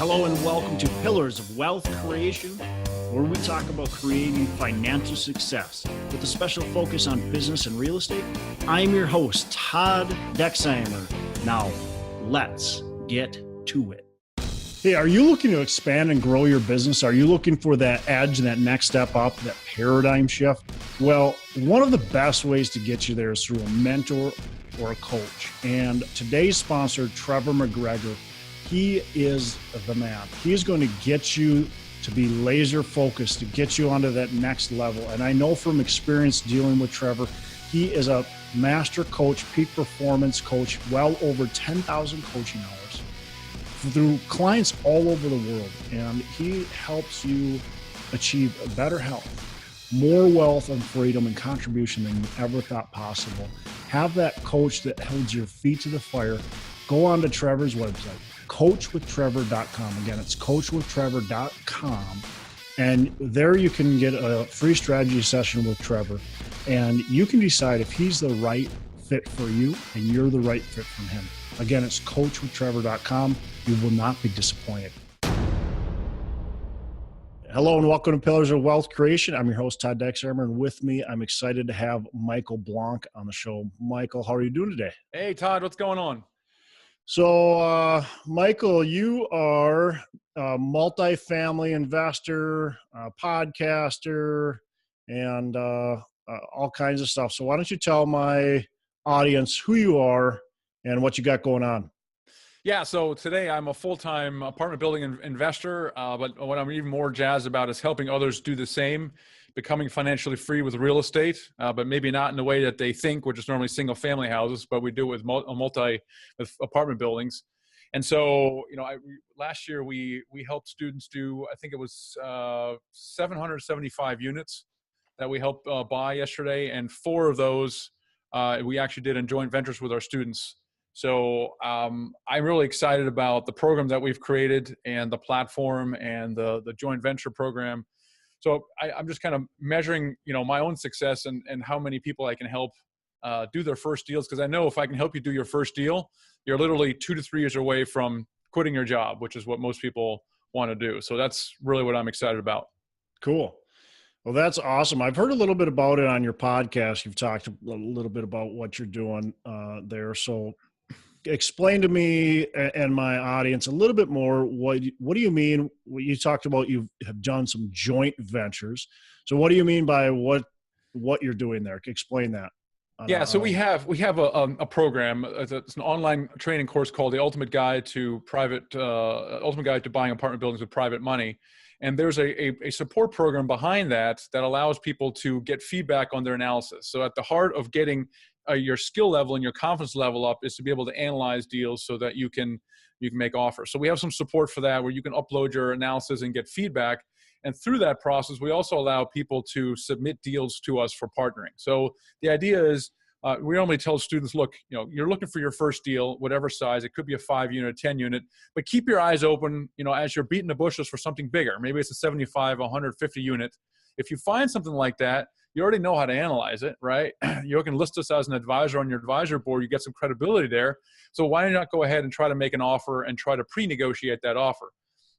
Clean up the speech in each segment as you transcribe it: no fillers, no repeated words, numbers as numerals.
Hello and welcome to Pillars of Wealth Creation, where we talk about creating financial success with a special focus on business and real estate. I'm your host, Todd Dexheimer. Now, let's get to it. Hey, are you looking to expand and grow your business? Are you looking for that edge, that next step up, that paradigm shift? Well, one of the best ways to get you there is through a mentor or a coach. And today's sponsor, Trevor McGregor, he is the man. He is going to get you to be laser focused, to get you onto that next level. And I know from experience dealing with Trevor, he is a master coach, peak performance coach, well over 10,000 coaching hours through clients all over the world. And he helps you achieve better health, more wealth and freedom and contribution than you ever thought possible. Have that coach that holds your feet to the fire. Go on to Trevor's website, coachwithtrevor.com. Again, it's coachwithtrevor.com. And there you can get a free strategy session with Trevor. And you can decide if he's the right fit for you and you're the right fit for him. Again, it's coachwithtrevor.com. You will not be disappointed. Hello and welcome to Pillars of Wealth Creation. I'm your host, Todd Dexheimer, and with me, I'm excited to have Michael Blanc on the show. Michael, how are you doing today? Hey, Todd, what's going on? So, Michael, you are a multifamily investor, a podcaster, and all kinds of stuff. So why don't you tell my audience who you are and what you got going on? Yeah, so today I'm a full-time apartment building investor, but what I'm even more jazzed about is helping others do the same, becoming financially free with real estate, but maybe not in the way that they think, which is normally single-family houses, but we do it with apartment buildings. And so, last year we helped students do, I think it was 775 units that we helped buy yesterday, and 4 of those we actually did in joint ventures with our students. So I'm really excited about the program that we've created and the platform and the joint venture program. So I'm just kind of measuring, my own success and how many people I can help do their first deals. Because I know if I can help you do your first deal, you're literally 2 to 3 years away from quitting your job, which is what most people want to do. So that's really what I'm excited about. Cool. Well, that's awesome. I've heard a little bit about it on your podcast. You've talked a little bit about what you're doing there. So explain to me and my audience a little bit more. What do you mean? You talked about you have done some joint ventures. So what do you mean by what you're doing there? Explain that. Yeah, so we have a program. It's an online training course called the Ultimate Guide to Buying Apartment Buildings with Private Money. And there's a support program behind that allows people to get feedback on their analysis. So at the heart of getting your skill level and your confidence level up is to be able to analyze deals so that you can make offers. So we have some support for that where you can upload your analysis and get feedback. And through that process, we also allow people to submit deals to us for partnering. So the idea is we normally tell students, look, you're looking for your first deal, whatever size. It could be a 5-unit, 10-unit, but keep your eyes open, as you're beating the bushes for something bigger. Maybe it's a 75, 150 unit. If you find something like that, you already know how to analyze it, right? You can list us as an advisor on your advisor board. You get some credibility there. So why not go ahead and try to make an offer and try to pre-negotiate that offer?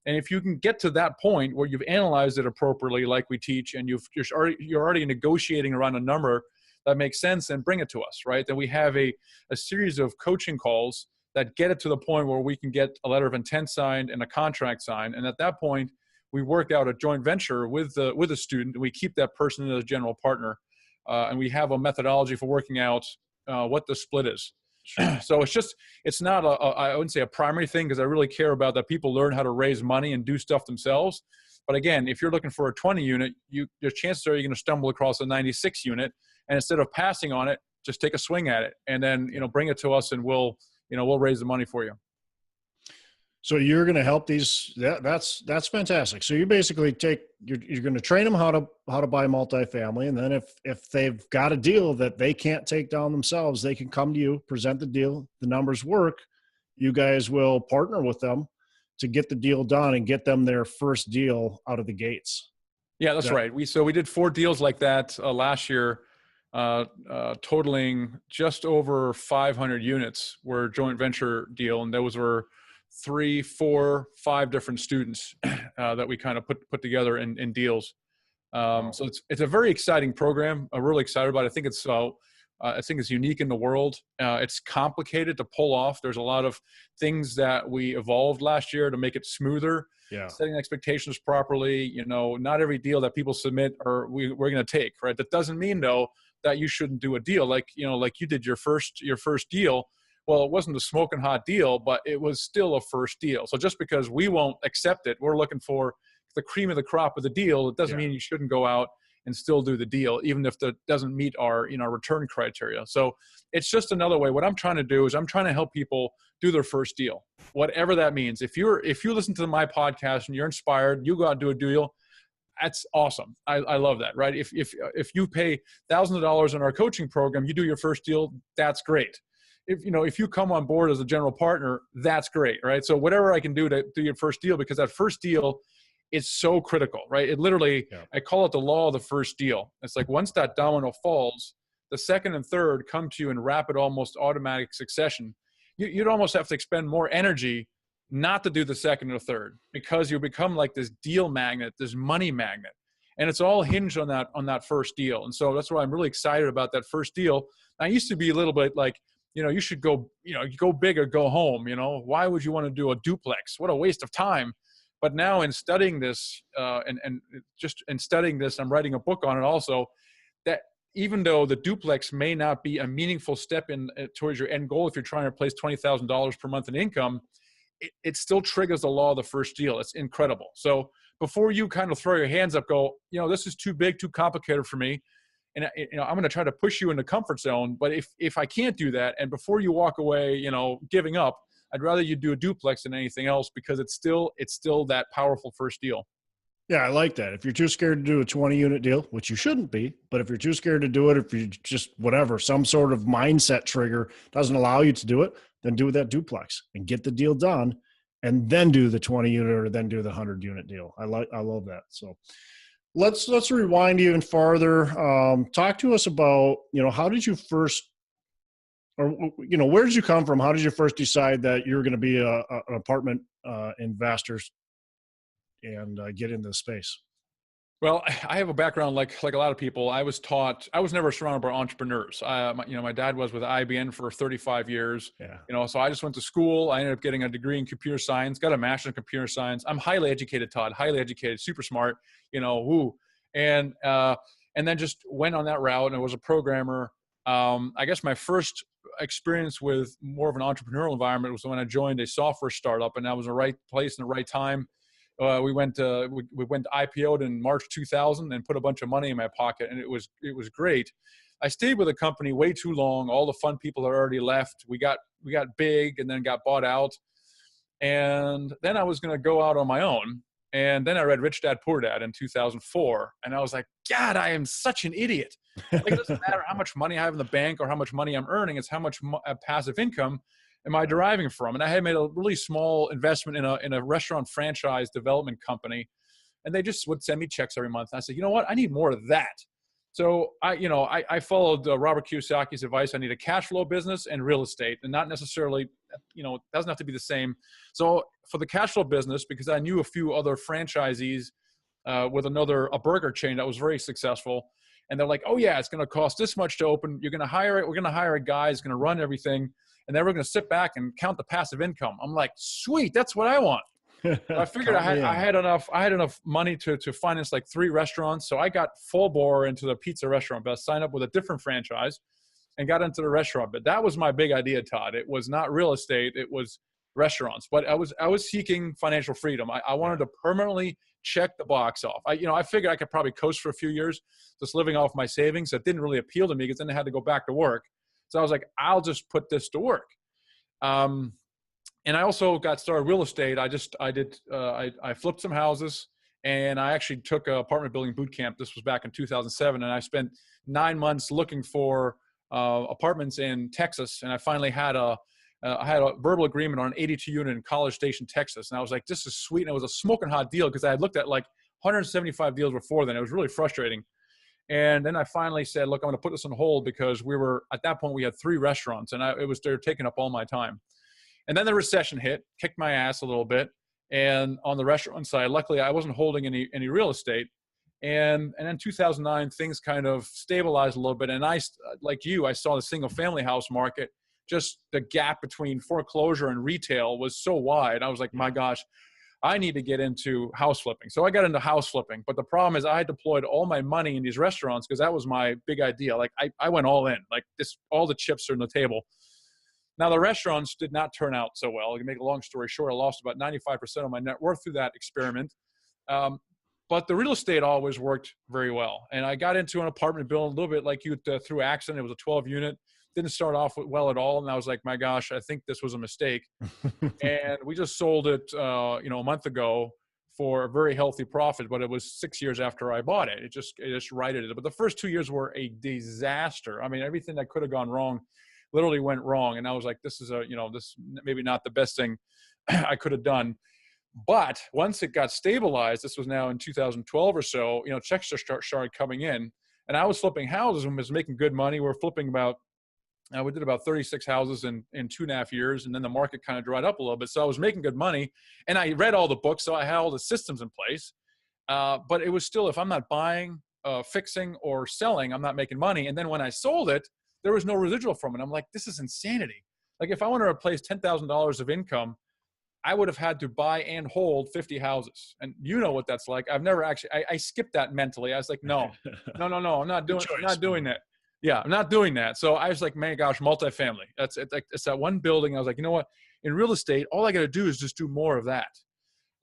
And if you can get to that point where you've analyzed it appropriately, like we teach, and you're already negotiating around a number that makes sense, and bring it to us, right? Then we have a series of coaching calls that get it to the point where we can get a letter of intent signed and a contract signed. And at that point, we work out a joint venture with a student, and we keep that person as a general partner. And we have a methodology for working out what the split is. Sure. So it's not I wouldn't say a primary thing, because I really care about that people learn how to raise money and do stuff themselves. But again, if you're looking for a 20 unit, your chances are you're going to stumble across a 96 unit. And instead of passing on it, just take a swing at it, and then, bring it to us, and we'll raise the money for you. So you're going to help these. That's fantastic. So you basically you're going to train them how to buy multifamily, and then if they've got a deal that they can't take down themselves, they can come to you, present the deal, the numbers work. You guys will partner with them to get the deal done and get them their first deal out of the gates. Yeah, that's right. We did 4 deals like that last year. Totaling just over 500 units were joint venture deal, and those were 3, 4, 5 different students that we kind of put together in deals. So it's a very exciting program. I'm really excited about it. I think it's unique in the world. It's complicated to pull off. There's a lot of things that we evolved last year to make it smoother. Yeah. Setting expectations properly. Not every deal that people submit we're going to take, right? That doesn't mean though that you shouldn't do a deal like you did your first deal. Well, it wasn't a smoking hot deal, but it was still a first deal. So just because we won't accept it, we're looking for the cream of the crop of the deal. It doesn't mean you shouldn't go out and still do the deal, even if that doesn't meet our return criteria. So it's just another way. What I'm trying to do is I'm trying to help people do their first deal, whatever that means. If you listen to my podcast and you're inspired, you go out and do a deal. That's awesome. I love that, right? If you pay thousands of dollars in our coaching program, you do your first deal, that's great. If you come on board as a general partner, that's great, right? So whatever I can do to do your first deal, because that first deal is so critical, right? It literally, I call it the law of the first deal. It's like once that domino falls, the second and third come to you in rapid, almost automatic succession. You'd almost have to expend more energy not to do the second or third, because you become like this deal magnet, this money magnet. And it's all hinged on that first deal. And so that's why I'm really excited about that first deal. I used to be a little bit like, you should go, you go big or go home. Why would you want to do a duplex? What a waste of time. But now in studying this, and just in studying this, I'm writing a book on it also, that even though the duplex may not be a meaningful step towards your end goal, if you're trying to replace $20,000 per month in income, it still triggers the law of the first deal. It's incredible. So before you kind of throw your hands up, go, this is too big, too complicated for me. And I'm going to try to push you in the comfort zone. But if I can't do that, and before you walk away, giving up, I'd rather you do a duplex than anything else, because it's still that powerful first deal. Yeah, I like that. If you're too scared to do a 20-unit deal, which you shouldn't be, but if you're too scared to do it, if you just some sort of mindset trigger doesn't allow you to do it, then do that duplex and get the deal done, and then do the 20-unit or then do the 100-unit deal. I love that. So let's rewind even farther. Talk to us about, how did you first, or, where did you come from? How did you first decide that you were going to be an apartment investor and get into the space? Well, I have a background like a lot of people. I was never surrounded by entrepreneurs. My dad was with IBM for 35 years. Yeah. So I just went to school. I ended up getting a degree in computer science, got a master's in computer science. I'm highly educated, Todd, highly educated, super smart, woo. And then just went on that route and was a programmer. I guess my first experience with more of an entrepreneurial environment was when I joined a software startup, and that was the right place and the right time. We went IPO'd in March 2000 and put a bunch of money in my pocket, and it was great. I stayed with the company way too long. All the fun people had already left. We got big and then got bought out, and then I was going to go out on my own. And then I read Rich Dad Poor Dad in 2004, and I was like, God, I am such an idiot. Like, it doesn't matter how much money I have in the bank or how much money I'm earning. It's how much passive income am I deriving from? And I had made a really small investment in a restaurant franchise development company, and they just would send me checks every month. And I said, you know what? I need more of that. So I followed Robert Kiyosaki's advice. I need a cash flow business and real estate, and not necessarily, it doesn't have to be the same. So for the cash flow business, because I knew a few other franchisees with a burger chain that was very successful, and they're like, oh yeah, it's going to cost this much to open. We're going to hire a guy who's going to run everything, and then we're going to sit back and count the passive income. I'm like, sweet, that's what I want. I figured I had enough money to finance like 3 restaurants. So I got full bore into the pizza restaurant business, signed up with a different franchise, and got into the restaurant. But that was my big idea, Todd. It was not real estate. It was restaurants. But I was seeking financial freedom. I wanted to permanently check the box off. I figured I could probably coast for a few years just living off my savings. That didn't really appeal to me, because then I had to go back to work. So I was like, I'll just put this to work. And I also got started real estate. I flipped some houses, and I actually took an apartment building boot camp. This was back in 2007. And I spent 9 months looking for apartments in Texas. And I finally had a verbal agreement on an 82 unit in College Station, Texas. And I was like, this is sweet. And it was a smoking hot deal, because I had looked at like 175 deals before then. It was really frustrating. And then I finally said, look, I'm going to put this on hold, because at that point we had 3 restaurants, and they were taking up all my time. And then the recession hit, kicked my ass a little bit. And on the restaurant side, luckily I wasn't holding any real estate. And in 2009, things kind of stabilized a little bit. And I, like you, I saw the single family house market, just the gap between foreclosure and retail was so wide. I was like, my gosh, I need to get into house flipping. So I got into house flipping. But the problem is I deployed all my money in these restaurants because that was my big idea. Like I went all in, like this, all the chips are on the table. Now the restaurants did not turn out so well. To make a long story short, I lost about 95% of my net worth through that experiment. But the real estate always worked very well. And I got into an apartment building a little bit like you through accident. It was a 12 unit. Didn't start off well at all. And I was like, my gosh, I think this was a mistake. And we just sold it, a month ago for a very healthy profit, but it was 6 years after I bought it. It just righted it. But the first 2 years were a disaster. I mean, everything that could have gone wrong literally went wrong. And I was like, this is this maybe not the best thing I could have done. But once it got stabilized, this was now in 2012 or so, checks started coming in, and I was flipping houses and was making good money. We did about 36 houses in 2.5 years. And then the market kind of dried up a little bit. So I was making good money, and I read all the books. So I had all the systems in place. But it was still, if I'm not buying, fixing or selling, I'm not making money. And then when I sold it, there was no residual from it. I'm like, this is insanity. Like if I want to replace $10,000 of income, I would have had to buy and hold 50 houses. And you know what that's like. I've never actually, I skipped that mentally. I was like, no, I'm not doing that. Yeah, I'm not doing that. So I was like, man, gosh, multifamily. It's that one building. I was like, you know what? In real estate, all I got to do is just do more of that.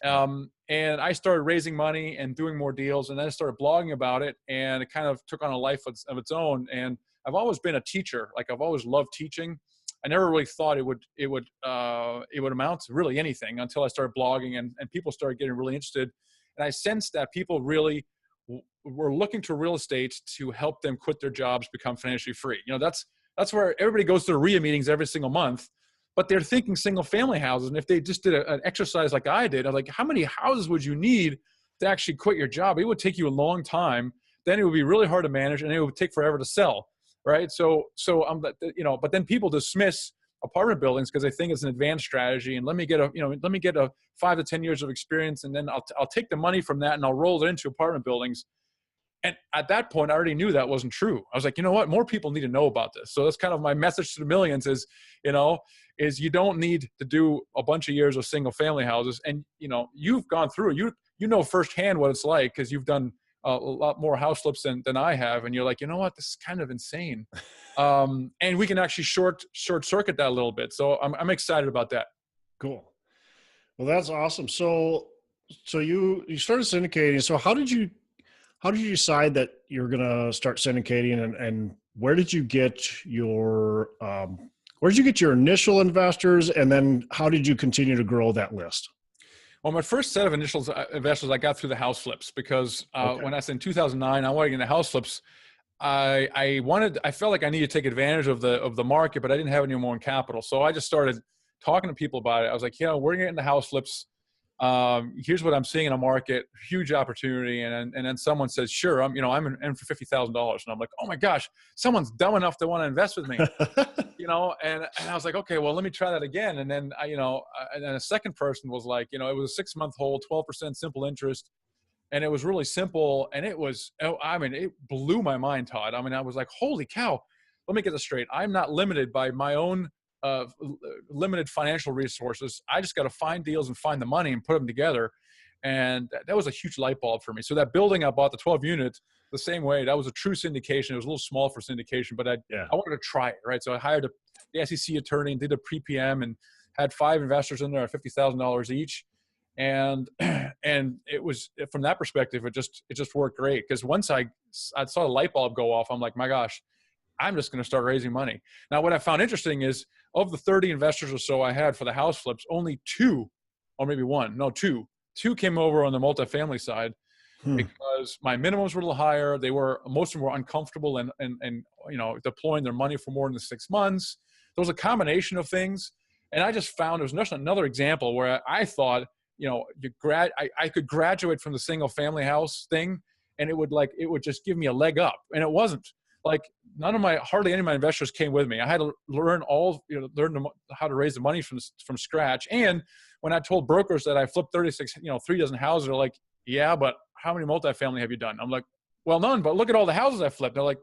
And I started raising money and doing more deals. And then I started blogging about it, and it kind of took on a life of its own. And I've always been a teacher. Like I've always loved teaching. I never really thought it would amount to really anything until I started blogging and people started getting really interested. And I sensed that people really were looking to real estate to help them quit their jobs, become financially free. That's where everybody goes to RIA meetings every single month, but they're thinking single family houses. And if they just did an exercise like I did, I'm like, how many houses would you need to actually quit your job? It would take you a long time. Then it would be really hard to manage, and it would take forever to sell. Right. So but then people dismiss apartment buildings because they think it's an advanced strategy. And let me get a 5 to 10 years of experience. And then I'll take the money from that and I'll roll it into apartment buildings. And at that point, I already knew that wasn't true. I was like, you know what? More people need to know about this. So that's kind of my message to the millions is you don't need to do a bunch of years of single family houses. And, you've gone through it. You know firsthand what it's like because you've done a lot more house flips than I have. And you're like, you know what, this is kind of insane. And we can actually short circuit that a little bit. So I'm excited about that. Cool. Well, that's awesome. So you started syndicating. So how did you decide that you're going to start syndicating, and where did you get your initial investors? And then how did you continue to grow that list? Well, my first set of initial investors I got through the house flips because when I said in 2009, I wanted to get into house flips. I felt like I needed to take advantage of the market, but I didn't have any more capital. So I just started talking to people about it. I was like, we're going to get into house flips. Here's what I'm seeing in a market, huge opportunity. And then someone says, sure, I'm in for $50,000. And I'm like, oh my gosh, someone's dumb enough to want to invest with me, and I was like, okay, well, let me try that again. And then, and then a second person was like, it was a 6-month hold, 12% simple interest. And it was really simple. And it blew my mind, Todd. I mean, I was like, holy cow, let me get this straight. I'm not limited by my own limited financial resources. I just got to find deals and find the money and put them together. And that was a huge light bulb for me. So that building I bought, the 12 units, the same way, that was a true syndication. It was a little small for syndication, but I wanted to try it, right? So I hired the SEC attorney and did a pre-PM and had 5 investors in there at $50,000 each. And it was, from that perspective, it just worked great. Because once I saw the light bulb go off, I'm like, my gosh, I'm just going to start raising money. Now, what I found interesting is of the 30 investors or so I had for the house flips, only 2 came over on the multifamily side because my minimums were a little higher. Most of them were uncomfortable and deploying their money for more than 6 months. There was a combination of things. And I just found there was just another example where I thought, I could graduate from the single family house thing and it would just give me a leg up. And it wasn't. like hardly any of my investors came with me. I had to learn how to raise the money from scratch. And when I told brokers that I flipped 3 dozen houses, they're like, yeah, but how many multifamily have you done? I'm like, well, none, but look at all the houses I flipped. They're like,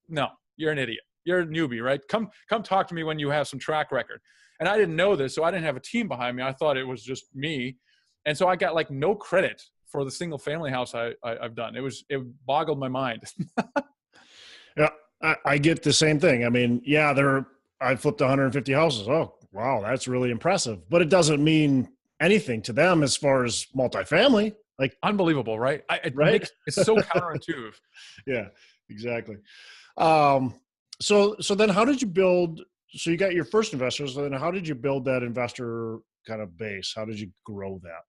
no, you're an idiot. You're a newbie, right? Come talk to me when you have some track record. And I didn't know this, so I didn't have a team behind me. I thought it was just me. And so I got like no credit for the single family house I've done. It boggled my mind. Yeah, I get the same thing. I mean, yeah, I flipped 150 houses. Oh, wow, that's really impressive. But it doesn't mean anything to them as far as multifamily. Like, unbelievable, right? Right? It's so counterintuitive. Yeah, exactly. So then how did you build, so you got your first investors, then how did you build that investor kind of base? How did you grow that?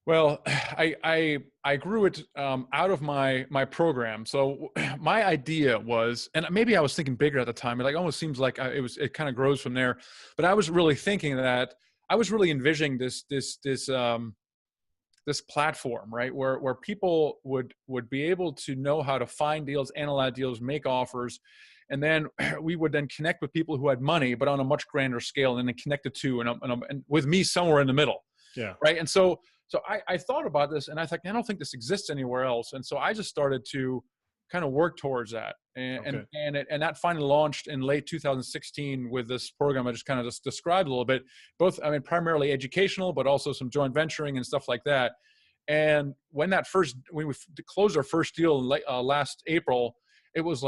Well, I grew it out of my program. So my idea was, and maybe I was thinking bigger at the time. It like almost seems like it kind of grows from there. But I was really thinking that I was really envisioning this platform, right, where people would be able to know how to find deals, analyze deals, make offers, and then we would then connect with people who had money, but on a much grander scale, and then connect the two, and with me somewhere in the middle. Yeah. Right. And so I thought about this, and I thought, I don't think this exists anywhere else. And so I just started to kind of work towards that. And that finally launched in late 2016 with this program I just kind of just described a little bit, both, I mean, primarily educational, but also some joint venturing and stuff like that. And when we closed our first deal last April, it was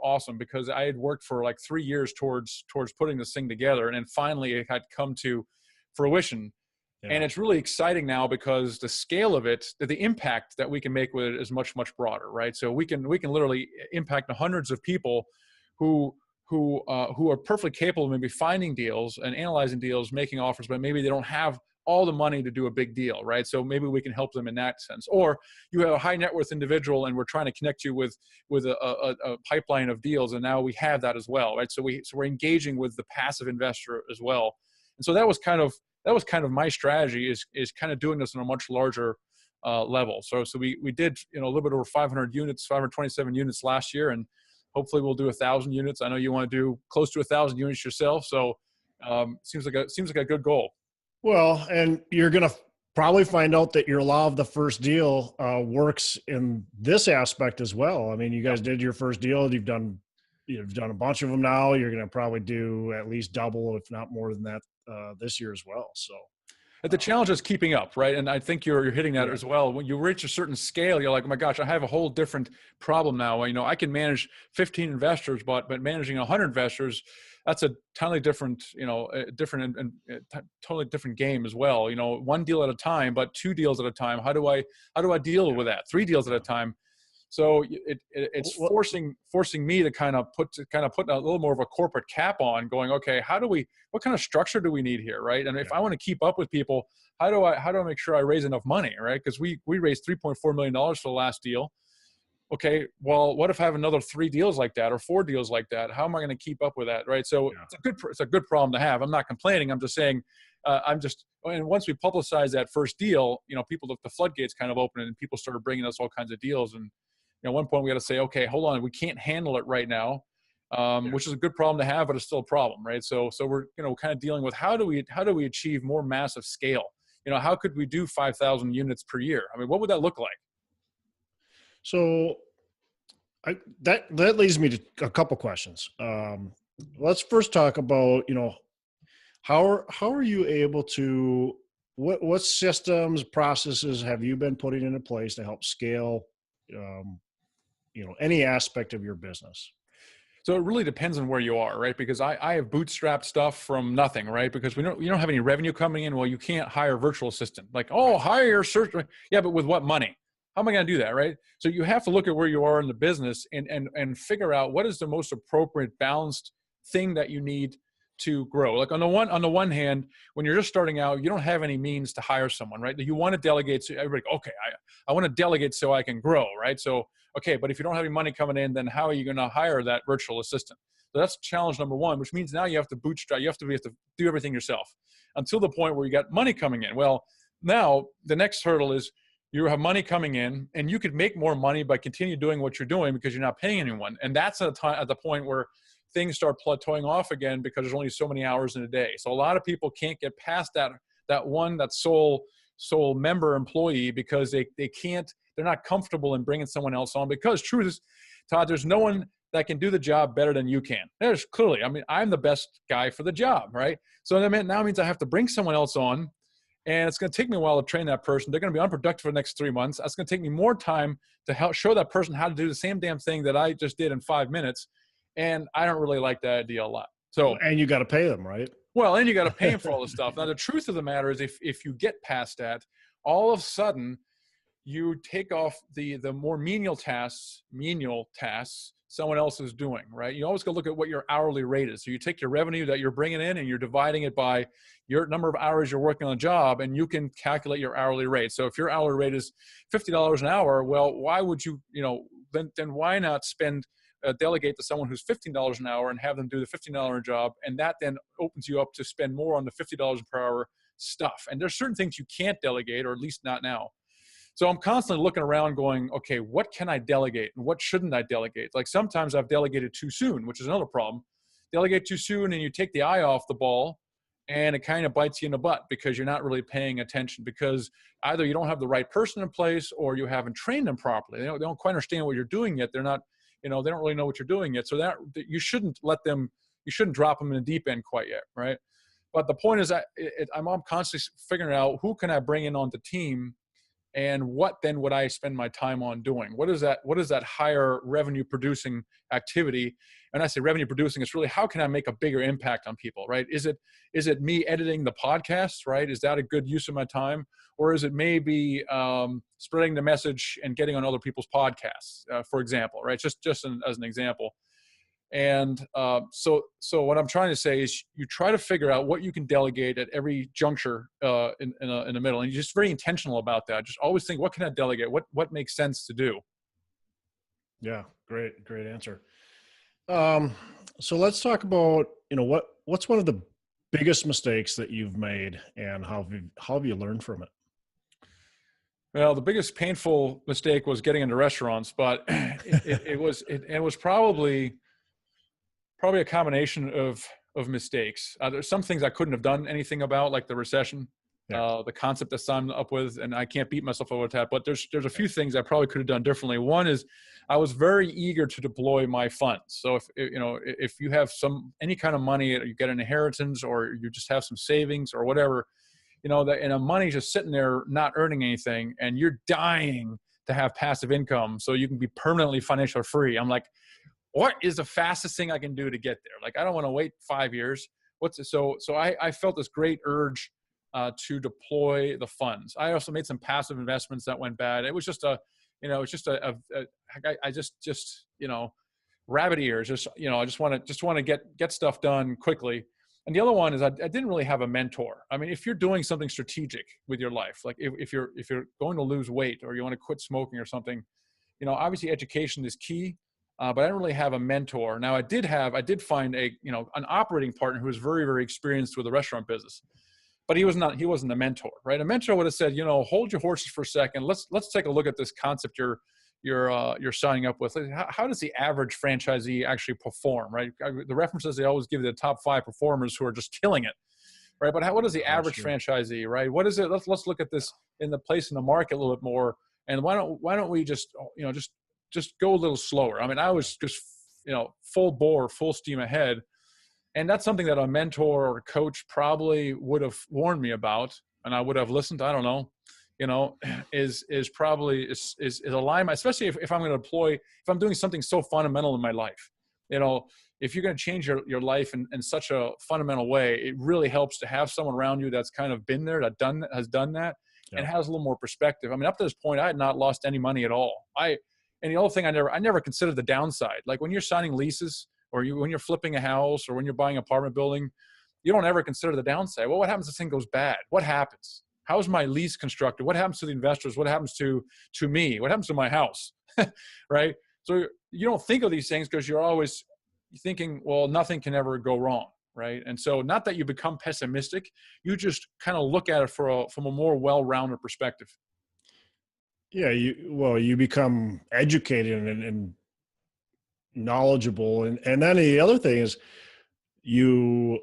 awesome because I had worked for like 3 years towards putting this thing together. And then finally it had come to fruition. Yeah. And it's really exciting now because the scale of it, the impact that we can make with it is much, much broader, right? So we can literally impact the hundreds of people who are perfectly capable of maybe finding deals and analyzing deals, making offers, but maybe they don't have all the money to do a big deal, right? So maybe we can help them in that sense. Or you have a high net worth individual and we're trying to connect you with a pipeline of deals, and now we have that as well, right? So we're engaging with the passive investor as well. And so that was kind of my strategy is kind of doing this on a much larger level. So we did, a little bit over 500 units, 527 units last year, and hopefully we'll do 1,000 units. I know you want to do close to 1,000 units yourself. So seems like a good goal. Well, and you're going to probably find out that your law of the first deal works in this aspect as well. I mean, you guys did your first deal. You've done a bunch of them now. You're going to probably do at least double, if not more than that, this year as well. So the challenge is keeping up, right? And I think you're hitting that as well. When you reach a certain scale, you're like, oh my gosh, I have a whole different problem now. I can manage 15 investors, but managing 100 investors, that's a totally different, different and totally different game as well. One deal at a time, but 2 deals at a time. How do I deal with that? 3 deals at a time. So it's forcing me to kind of put a little more of a corporate cap on, going, okay, what kind of structure do we need here, right? And if I want to keep up with people, how do I make sure I raise enough money, right? Because we raised $3.4 million for the last deal. Okay, well, what if I have another 3 deals like that or 4 deals like that? How am I going to keep up with that, right? So it's a good problem to have. I'm not complaining. I'm just saying, and once we publicize that first deal, the floodgates kind of opened and people started bringing us all kinds of deals. And at one point we got to say, okay, hold on, we can't handle it right now, which is a good problem to have, but it's still a problem, right? So we're kind of dealing with how do we achieve more massive scale? How could we do 5,000 units per year? I mean, what would that look like? So that leads me to a couple questions. Let's first talk about, how are you able to, what systems, processes have you been putting into place to help scale, any aspect of your business? So it really depends on where you are, right? Because I have bootstrapped stuff from nothing, right? Because you don't have any revenue coming in. Well, you can't hire a virtual assistant. Like, hire search. Yeah, but with what money? How am I going to do that, right? So you have to look at where you are in the business and figure out what is the most appropriate balanced thing that you need to grow. Like on the one hand, when you're just starting out, you don't have any means to hire someone, right? You want to delegate, so everybody, okay, I want to delegate so I can grow, right? So, okay, but if you don't have any money coming in, then how are you going to hire that virtual assistant? So that's challenge number 1, which means now you have to bootstrap, you have to do everything yourself until the point where you got money coming in. Well, now the next hurdle is, You have money coming in, and you could make more money by continue doing what you're doing because you're not paying anyone. And that's at the point where things start plateauing off again because there's only so many hours in a day. So a lot of people can't get past that sole member employee because they're not comfortable in bringing someone else on, because truth is, Todd, there's no one that can do the job better than you can. There's clearly, I mean, I'm the best guy for the job, right? So that now means I have to bring someone else on, and it's going to take me a while to train that person. They're going to be unproductive for the next 3 months. That's going to take me more time to help show that person how to do the same damn thing that I just did in 5 minutes. And I don't really like that idea a lot. So, and you got to pay them, right? Well, and you got to pay them for all this stuff. Now, the truth of the matter is, if you get past that, all of a sudden you take off the more menial tasks someone else is doing, right? You always go look at what your hourly rate is. So you take your revenue that you're bringing in and you're dividing it by your number of hours you're working on a job, and you can calculate your hourly rate. So if your hourly rate is $50 an hour, well, why would you, then why not delegate to someone who's $15 an hour and have them do the $15 job, and that then opens you up to spend more on the $50 per hour stuff. And there's certain things you can't delegate, or at least not now. So I'm constantly looking around going, okay, what can I delegate and what shouldn't I delegate? Like sometimes I've delegated too soon, which is another problem. Delegate too soon and you take the eye off the ball, and it kind of bites you in the butt because you're not really paying attention, because either you don't have the right person in place or you haven't trained them properly. They don't quite understand what you're doing yet. They're not, they don't really know what you're doing yet. So that you shouldn't drop them in the deep end quite yet, right? But the point is I'm constantly figuring out who can I bring in on the team, and what then would I spend my time on doing? What is that higher revenue producing activity? And I say revenue producing, it's really how can I make a bigger impact on people, right? Is it me editing the podcast, right? Is that a good use of my time? Or is it maybe spreading the message and getting on other people's podcasts, for example, right? Just as an example. And so what I'm trying to say is you try to figure out what you can delegate at every juncture in the middle. And you're just very intentional about that. Just always think, what can I delegate? What makes sense to do? Yeah, great answer. So let's talk about, what's one of the biggest mistakes that you've made, and how have you learned from it? Well, the biggest painful mistake was getting into restaurants, but it was probably a combination of mistakes. There's some things I couldn't have done anything about, like the recession, the concept I signed up with, and I can't beat myself over that. But there's a few things I probably could have done differently. One is I was very eager to deploy my funds. So if you have any kind of money, you get an inheritance, or you just have some savings or whatever, that money just sitting there not earning anything, and you're dying to have passive income so you can be permanently financially free. I'm like, what is the fastest thing I can do to get there? Like, I don't want to wait 5 years. So I felt this great urge to deploy the funds. I also made some passive investments that went bad. It was just rabbit ears. I just want to get stuff done quickly. And the other one is I didn't really have a mentor. I mean, if you're doing something strategic with your life, like if you're going to lose weight, or you want to quit smoking or something, obviously education is key. But I didn't really have a mentor. Now I did find an operating partner who was very, very experienced with the restaurant business, but he wasn't a mentor, right? A mentor would have said, hold your horses for a second. Let's take a look at this concept you're signing up with. How does the average franchisee actually perform, right? The references they always give you the top 5 performers who are just killing it, right? But what is the average franchisee, right? What is it? Let's look at this in the place in the market a little bit more. And why don't we just go a little slower? I mean, I was just, full bore, full steam ahead. And that's something that a mentor or a coach probably would have warned me about, and I would have listened. I don't know, is a line, especially if I'm going to if I'm doing something so fundamental in my life. If you're going to change your life in such a fundamental way, it really helps to have someone around you that's kind of been there, has done that, and has a little more perspective. I mean, up to this point, I had not lost any money at all. And the other thing, I never considered the downside. Like when you're signing leases, or when you're flipping a house, or when you're buying an apartment building, you don't ever consider the downside. Well, what happens if this thing goes bad? What happens? How's my lease constructed? What happens to the investors? What happens to me? What happens to my house? Right? So you don't think of these things because you're always thinking, well, nothing can ever go wrong, right? And so not that you become pessimistic, you just kind of look at it from a more well-rounded perspective. Yeah, you become educated and knowledgeable, and then the other thing is you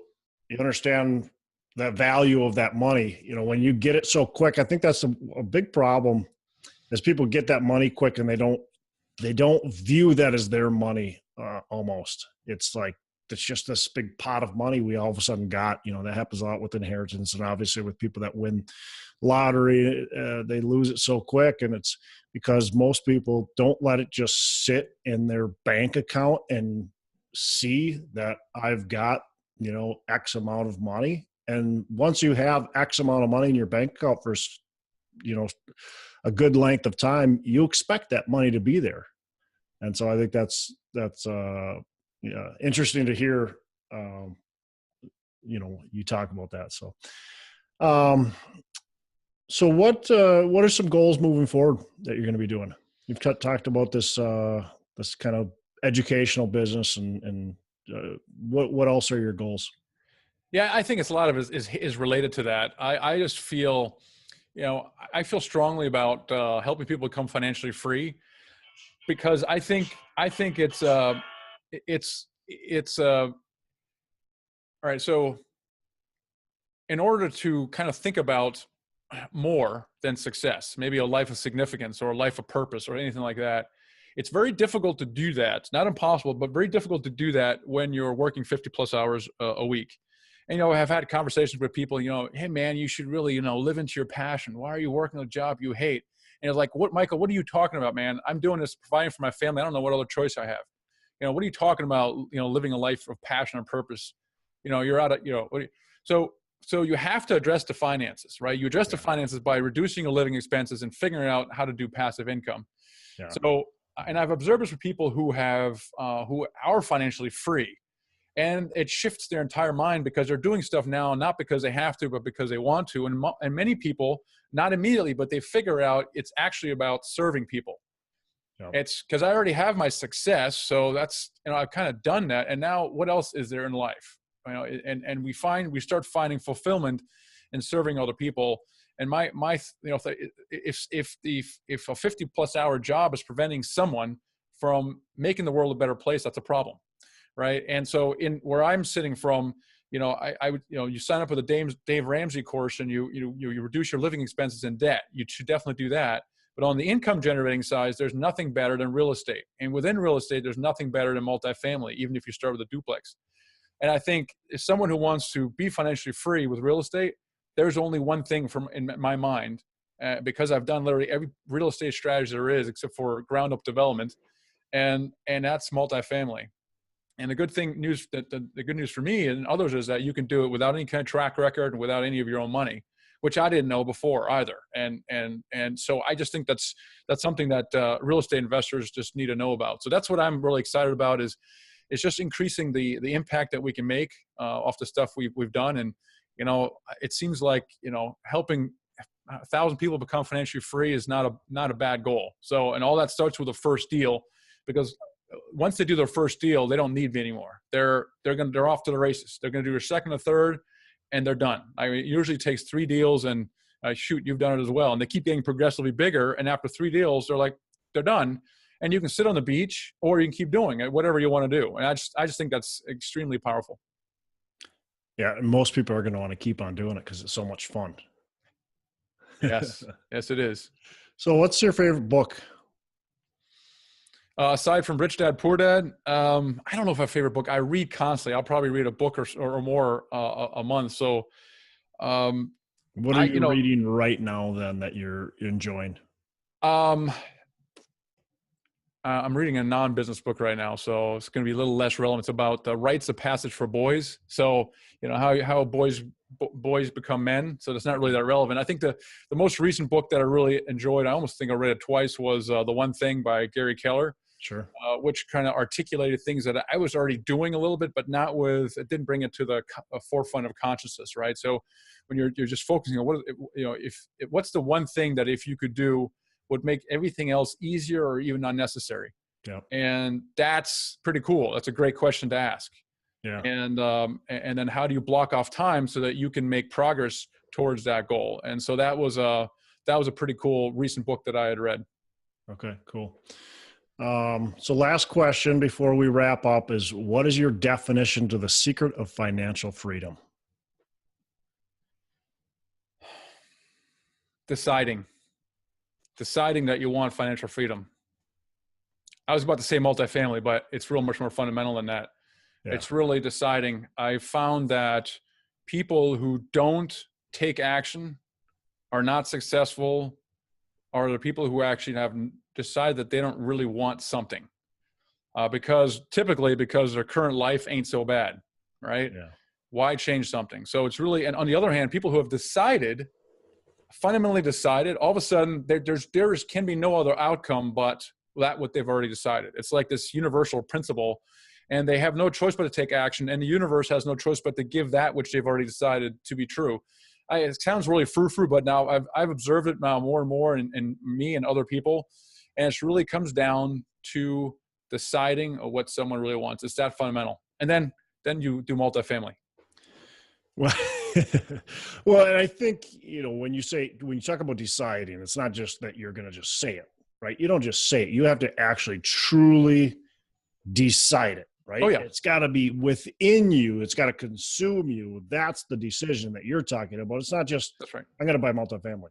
you understand that value of that money. When you get it so quick, I think that's a big problem, is people get that money quick and they don't view that as their money. Almost, it's like it's just this big pot of money we all of a sudden got. That happens a lot with inheritance, and obviously with people that win lottery, they lose it so quick, and it's because most people don't let it just sit in their bank account and see that I've got X amount of money. And once you have X amount of money in your bank account for you know a good length of time, you expect that money to be there. And so I think that's yeah, interesting to hear. Um, you talk about that. Um, so what are some goals moving forward that you're going to be doing? You've talked about this kind of educational business, and what else are your goals? Yeah, I think it's a lot of it is related to that. I just feel, I feel strongly about helping people become financially free, because I think it's all right. So in order to kind of think about more than success, maybe a life of significance or a life of purpose or anything like that, it's very difficult to do that. It's not impossible, but very difficult to do that when you're working 50 plus hours a week. And, I've had conversations with people, hey man, you should really, live into your passion. Why are you working a job you hate? And it's like, what, Michael, what are you talking about, man? I'm doing this, providing for my family. I don't know what other choice I have. What are you talking about? Living a life of passion and purpose. You're out of, so you have to address the finances, right? You address the Yeah. finances by reducing your living expenses and figuring out how to do passive income. Yeah. So, and I've observed this with people who are financially free, and it shifts their entire mind because they're doing stuff now, not because they have to, but because they want to. And many people, not immediately, but they figure out it's actually about serving people. Yeah. It's because I already have my success. So that's, I've kind of done that. And now what else is there in life? And we start finding fulfillment in serving other people. And if a 50 plus hour job is preventing someone from making the world a better place, that's a problem. Right. And so in where I'm sitting from, I would, you sign up with a Dave Ramsey course and you reduce your living expenses and debt. You should definitely do that. But on the income generating side, there's nothing better than real estate. And within real estate, there's nothing better than multifamily, even if you start with a duplex. And I think if someone who wants to be financially free with real estate, there's only one thing in my mind, because I've done literally every real estate strategy there is, except for ground up development. And that's multifamily. And the good news for me and others is that you can do it without any kind of track record and without any of your own money, which I didn't know before either. And so I just think that's something that real estate investors just need to know about. So that's what I'm really excited about is just increasing the impact that we can make off the stuff we've done. And, it seems like, helping 1,000 people become financially free is not a bad goal. So, and all that starts with the first deal, because once they do their first deal, they don't need me anymore. They're off to the races. They're going to do their second or third, and they're done. I mean, it usually takes 3 deals, and shoot, you've done it as well. And they keep getting progressively bigger. And after 3 deals, they're done. And you can sit on the beach, or you can keep doing it, whatever you want to do. And I just think that's extremely powerful. Yeah, and most people are going to want to keep on doing it because it's so much fun. Yes, yes, it is. So, what's your favorite book? Aside from Rich Dad Poor Dad, I don't know if I have a favorite book. I read constantly. I'll probably read a book or more a month. So, what are you reading right now then that you're enjoying? I'm reading a non-business book right now, so it's going to be a little less relevant. It's about the rites of passage for boys. So, how boys become men. So that's not really that relevant. I think the most recent book that I really enjoyed, I almost think I read it twice, was The One Thing by Gary Keller. Sure. Which kind of articulated things that I was already doing a little bit, but it didn't bring it to the forefront of consciousness, right? So when you're just focusing on what's the one thing that if you could do would make everything else easier or even unnecessary? Yeah. And that's pretty cool. That's a great question to ask. Yeah. And then how do you block off time so that you can make progress towards that goal? And so that was that was a pretty cool recent book that I had read. Okay, cool. So last question before we wrap up is, what is your definition to the secret of financial freedom? Deciding that you want financial freedom. I was about to say multifamily, but it's real much more fundamental than that. Yeah. It's really deciding. I found that people who don't take action are not successful, are the people who actually have decided that they don't really want something. Because their current life ain't so bad, right? Yeah. Why change something? So it's really, and on the other hand, people who have fundamentally decided, all of a sudden there can be no other outcome but that what they've already decided. It's like this universal principle, and they have no choice but to take action, and the universe has no choice but to give that which they've already decided to be true. It sounds really frou-frou, but now I've observed it now more and more in me and other people, and it really comes down to deciding what someone really wants. It's that fundamental. And then you do multifamily. Well, well, and I think, when you talk about deciding, it's not just that you're going to just say it, right? You don't just say it. You have to actually truly decide it, right? Oh, yeah. It's got to be within you. It's got to consume you. That's the decision that you're talking about. It's not just, that's right, I'm going to buy multifamily.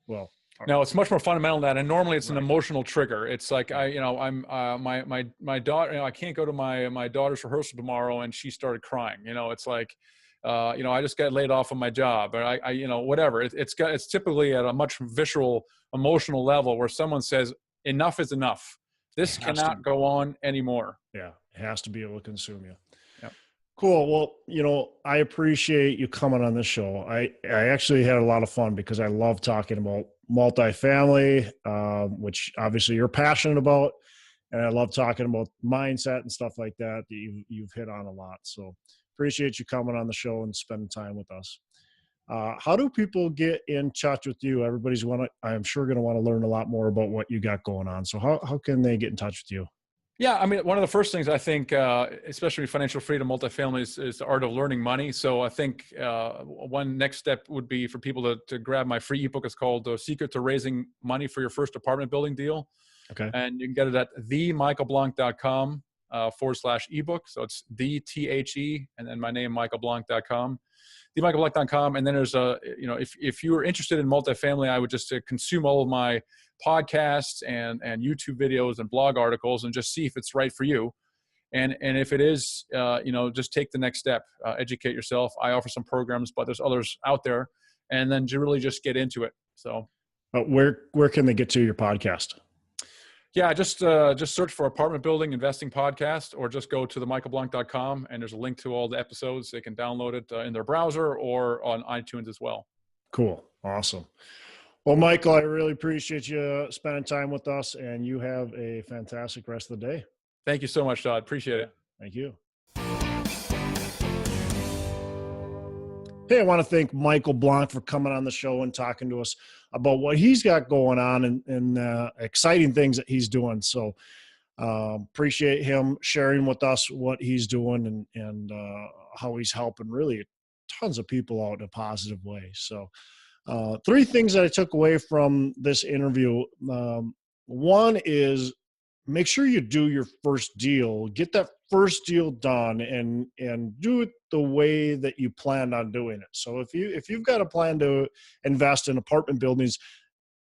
Well, no, it's much more fundamental than that. And normally it's an emotional trigger. It's like, my daughter, I can't go to my daughter's rehearsal tomorrow, and she started crying. It's like, I just got laid off of my job, or whatever. It's typically at a much visceral, emotional level where someone says, enough is enough. This cannot go on anymore. Yeah. It has to be able to consume you. Yep. Cool. Well, I appreciate you coming on this show. I actually had a lot of fun because I love talking about multifamily, which obviously you're passionate about. And I love talking about mindset and stuff like that you've hit on a lot. So appreciate you coming on the show and spending time with us. How do people get in touch with you? Everybody's I'm sure going to want to learn a lot more about what you got going on. So how can they get in touch with you? Yeah, I mean, one of the first things I think, especially financial freedom multifamily, is the art of learning money. So I think one next step would be for people to grab my free ebook. It's called The Secret to Raising Money for Your First Apartment Building Deal. Okay. And you can get it at themichaelblanc.com /ebook. So it's THE and then my name, michaelblanc.com. themichaelblanc.com. And then there's if you were interested in multifamily, I would just consume all of my podcasts and YouTube videos and blog articles and just see if it's right for you. And if it is, just take the next step, educate yourself. I offer some programs, but there's others out there, and then to really just get into it. So where can they get to your podcast? Yeah, just search for Apartment Building Investing Podcast, or just go to themichaelblanc.com, and there's a link to all the episodes. They can download it in their browser or on iTunes as well. Cool. Awesome. Well, Michael, I really appreciate you spending time with us, and you have a fantastic rest of the day. Thank you so much, Todd. Appreciate it. Thank you. Hey, I want to thank Michael Blanc for coming on the show and talking to us about what he's got going on and exciting things that he's doing. So appreciate him sharing with us what he's doing and how he's helping really tons of people out in a positive way. So 3 things that I took away from this interview. One is, make sure you do your first deal, get that first deal done, and do it the way that you planned on doing it. So if you've got a plan to invest in apartment buildings,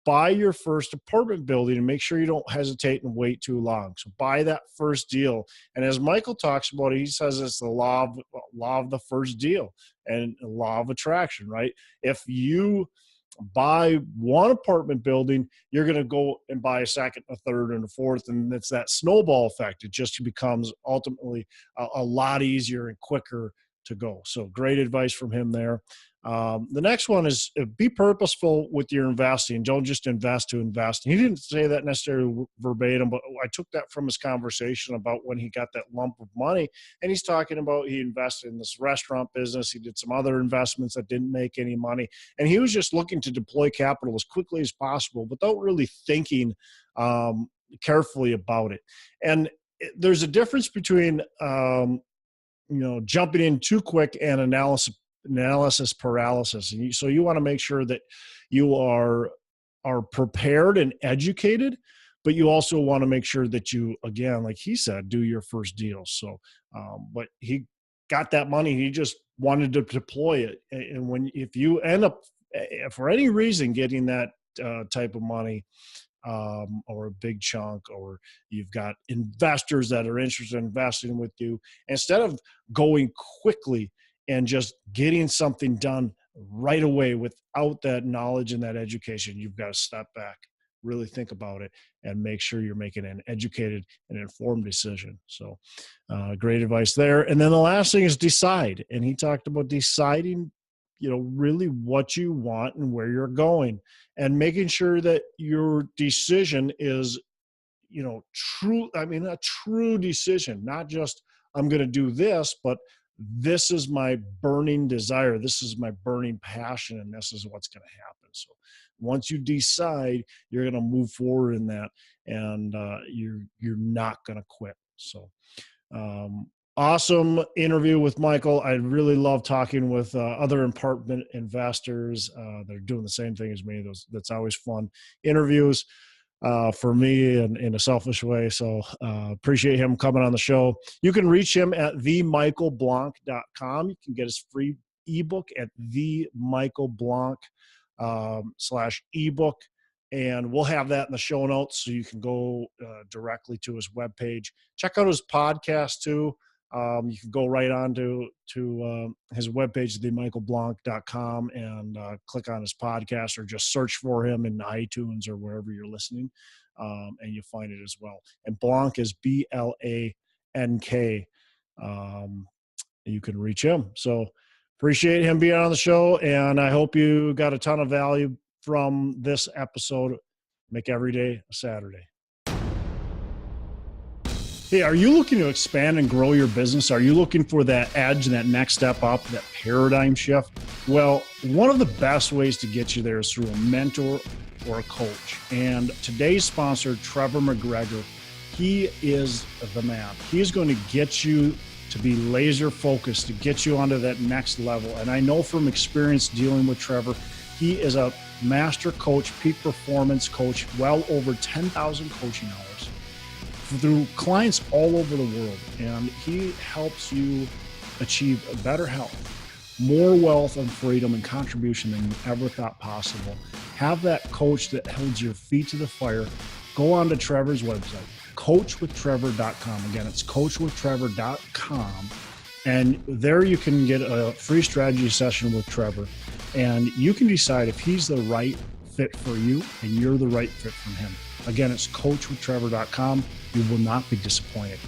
buy your first apartment building and make sure you don't hesitate and wait too long. So buy that first deal. And as Michael talks about it, he says it's the law of the first deal and law of attraction, right? If you buy one apartment building, you're going to go and buy a second, a third, and a fourth. And it's that snowball effect. It just becomes ultimately a lot easier and quicker to go. So great advice from him there. The next one is be purposeful with your investing. Don't just invest to invest. He didn't say that necessarily verbatim, but I took that from his conversation about when he got that lump of money. And he's talking about he invested in this restaurant business. He did some other investments that didn't make any money. And he was just looking to deploy capital as quickly as possible without really thinking carefully about it. And there's a difference between jumping in too quick and analysis paralysis. And so you want to make sure that you are prepared and educated, but you also want to make sure that you, again, like he said, do your first deal. So, but he got that money. He just wanted to deploy it. And if you end up, for any reason, getting that type of money, or a big chunk, or you've got investors that are interested in investing with you, instead of going quickly and just getting something done right away without that knowledge and that education, you've got to step back, really think about it, and make sure you're making an educated and informed decision. So great advice there. And then the last thing is decide. And he talked about deciding, really what you want and where you're going, and making sure that your decision is, true. I mean, a true decision, not just I'm going to do this, but this is my burning desire. This is my burning passion, and this is what's going to happen. So once you decide, you're going to move forward in that, and you're not going to quit. So awesome interview with Michael. I really love talking with other apartment investors that are doing the same thing as me. That's always fun interviews for me in a selfish way. So appreciate him coming on the show. You can reach him at themichaelblanc.com. You can get his free ebook at themichaelblanc /ebook. And we'll have that in the show notes, so you can go directly to his webpage. Check out his podcast too. You can go right on to his webpage, themichaelblanc.com, and click on his podcast, or just search for him in iTunes or wherever you're listening, and you'll find it as well. And Blanc is Blank. You can reach him. So appreciate him being on the show, and I hope you got a ton of value from this episode. Make every day a Saturday. Hey, are you looking to expand and grow your business? Are you looking for that edge and that next step up, that paradigm shift? Well, one of the best ways to get you there is through a mentor or a coach. And today's sponsor, Trevor McGregor, he is the man. He's going to get you to be laser focused, to get you onto that next level. And I know from experience dealing with Trevor, he is a master coach, peak performance coach, well over 10,000 coaching hours through clients all over the world. And he helps you achieve better health, more wealth and freedom and contribution than you ever thought possible. Have that coach that holds your feet to the fire. Go on to Trevor's website, coachwithtrevor.com. Again, it's coachwithtrevor.com. And there you can get a free strategy session with Trevor. And you can decide if he's the right fit for you and you're the right fit for him. Again, it's coachwithtrevor.com. You will not be disappointed.